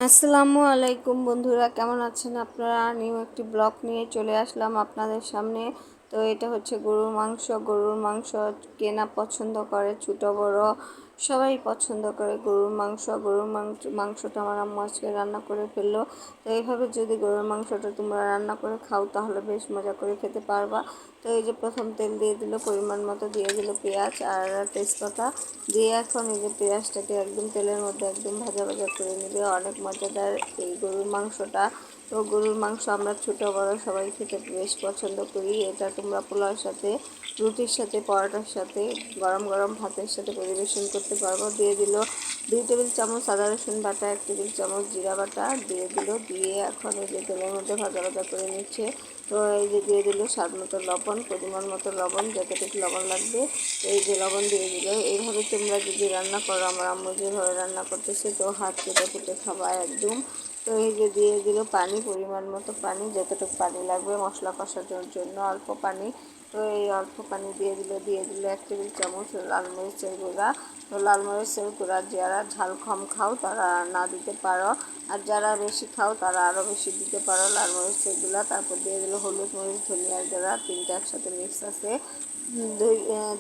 আসসালামু আলাইকুম বন্ধুরা, কেমন আছেন আপনারা? নিউ একটি ব্লগ নিয়ে চলে আসলাম আপনাদের সামনে। তো এটা হচ্ছে গরুর মাংস। গরুর মাংস কেনা পছন্দ করে, ছোটো বড় সবাই পছন্দ করে গরুর মাংস। মাংসটা আমার আম্মু আজকে রান্না করে ফেললো। তো এইভাবে যদি গরুর মাংসটা তোমরা রান্না করে খাও তাহলে বেশ মজা করে খেতে পারবা। তো এই যে প্রথম তেল দিয়ে দিল, পরিমাণ মতো দিয়ে দিল পেঁয়াজ আর তেজপাতা দিয়ে। এখন এই যে পেঁয়াজটাকে একদম তেলের মধ্যে একদম ভাজা ভাজা করে নেবে। অনেক মজাদার এই গরুর মাংসটা। তো গরুর মাংস আমরা ছোটো বড় সবাই খেতে বেশ পছন্দ করি। এটা তোমরা পোলাওর সাথে, রুটির সাথে, পরোটার সাথে, গরম গরম ভাতের সাথে পরিবেশন করতে পারবো। দিয়ে দিল 2 টেবিল চামচ আদা রসুন বাটা, 1 টেবিল চামচ জিরা বাটা দিয়ে দিল। দিয়ে এখন এই যে তেলের মধ্যে ভাজা ভাজা করে নিচ্ছে। তো এই যে দিয়ে দিল স্বাদ মতো লবণ, পরিমাণ মতো লবণ, যতটুকু লবণ লাগবে এই যে লবণ দিয়ে দিল। এইভাবে তোমরা যদি রান্না করো, আমার আম্মু যেভাবে রান্না করতেছে, তো হাত চেটে ফুটে খাবা একদম। তো এই যে দিয়ে দিল পানি, পরিমাণ মতো পানি, যতটুকু পানি লাগবে মশলা কষানোর জন্য অল্প পানি। তো এই অল্প পানি দিয়ে দিল 1 টেবিল চামচ লাল মরিচের গুঁড়া। তো লাল মরিচের গুঁড়া যারা ঝাল কম খাও তারা না দিতে পারো, আর যারা বেশি খাও তারা আরও বেশি দিতে পারো লাল মরিচের গুঁড়া। তারপর দিয়ে দিল হলুদ, মরিচ, ধনিয়ার গুঁড়া, তিনটা একসাথে মিক্স আছে।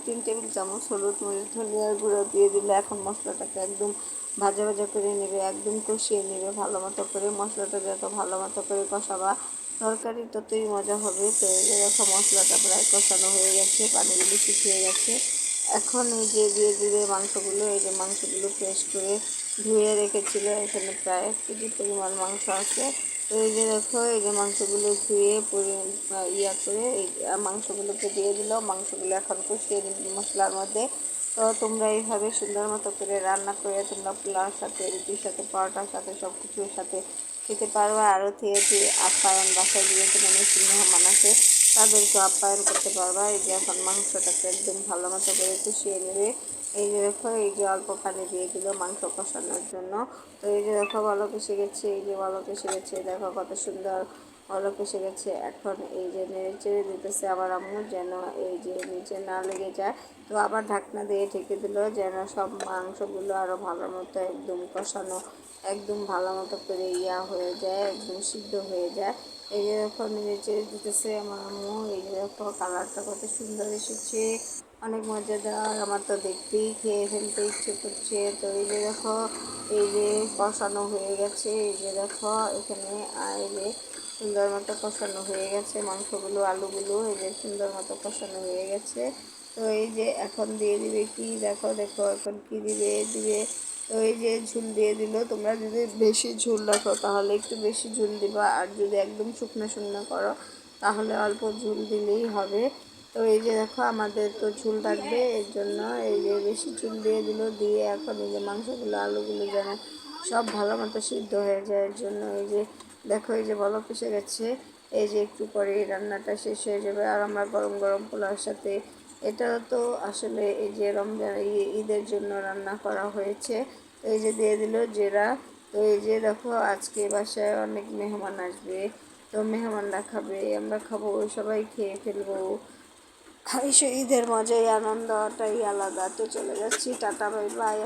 3 টেবিল চামচ হলুদ, মরিচ, ধনিয়ার গুঁড়ো দিয়ে দিলে এখন মশলাটাকে একদম ভাজা ভাজা করে নেবে, একদম কষিয়ে নেবে ভালো মতো করে। মশলাটা যত ভালো মতো করে কষাবা তরকারি ততই মজা হবে। তো এরকম মশলাটা প্রায় কষানো হয়ে গেছে, পানিগুলো শুকিয়ে গেছে। এখন এই যে দিয়ে দিবে মাংসগুলো। এই যে মাংসগুলো ফ্রেশ করে ধুয়ে রেখেছিল, এখানে প্রায় 1 কেজি পরিমাণ মাংস আছে। তো এই যে দেখো, এই যে মাংসগুলো ধুয়ে করে এই মাংসগুলোকে দিয়ে দিল। মাংসগুলো এখন কষিয়ে মশলার মধ্যে। তো তোমরা এইভাবে সুন্দর মতো করে রান্না করে তোমরা পোলাওর সাথে, রুটির সাথে, পরোটার সাথে সব কিছুর সাথে খেতে পারবা। আরও থেকে আপ্যায়ন বাসায় দিয়ে তোমার মেহমান আছে তাদেরকে আপ্যায়ন করতে পারবা। এই যে এখন মাংসটাকে একদম ভালো মতো করে কষিয়ে নেবে। এই যে দেখো, এই যে অল্প পানি দিয়ে দিল মাংস কষানোর জন্য। তো এই যে দেখো বলক এসে গেছে, এই যে বলক এসে গেছে, দেখো কত সুন্দর বলক এসে গেছে। এখন এই যে নেড়ে চেড়ে দিতেছে আমার আম্মু, যেন এই যে নিচে না লেগে যায়। তো আবার ঢাকনা দিয়ে ঢেকে দিল যেন সব মাংসগুলো আরও ভালো মতো একদম কষানো, একদম ভালো মতো করে হয়ে যায়, একদম সিদ্ধ হয়ে যায়। এই যে দেখো নেড়ে চেড়ে দিতেছে আমার আম্মু। এই যে দেখো কালারটা কত সুন্দর এসেছে, অনেক মজাদার। আমার তো দেখতেই খেয়ে ফেলতে ইচ্ছে করছে। তো এই যে দেখো, এই যে কষানো হয়ে গেছে। এই যে দেখো এখানে এই যে সুন্দর মতো কষানো হয়ে গেছে মাংসগুলো, আলুগুলো এই যে সুন্দর মতো কষানো হয়ে গেছে। তো এই যে এখন দিয়ে দিবে কি, দেখো দেখো এখন কি দিবে। তো এই যে ঝুল দিয়ে দিল। তোমরা যদি বেশি ঝুল রাখো তাহলে একটু বেশি ঝুল দিবা, আর যদি একদম শুকনো শুকনো করো তাহলে অল্প ঝুল দিলেই হবে। তো এই যে দেখো আমাদের তো ঝুল থাকবে, এর জন্য এই যে বেশি ঝুল দিয়ে দিল। দিয়ে এখন এই যে মাংসগুলো, আলুগুলো যেন সব ভালো মতো সিদ্ধ হয়ে যায়, এর জন্য এই যে দেখো এই যে বলক এসে গেছে। এই যে একটু পরে রান্নাটা শেষ হয়ে যাবে, আর আমরা গরম গরম পোলাওর সাথে, এটা তো আসলে এই যে রমজান ঈদের জন্য রান্না করা হয়েছে। তো এই যে দিয়ে দিল জিরা। তো এই যে দেখো আজকে বাসায় অনেক মেহমান আসবে, তো মেহমানরা খাবে, আমরা খাবো, সবাই খেয়ে ফেলবো। ঈদের মজাই আনন্দটাই আলাদা। তো চলে যাচ্ছি, টাটা বাই বাই।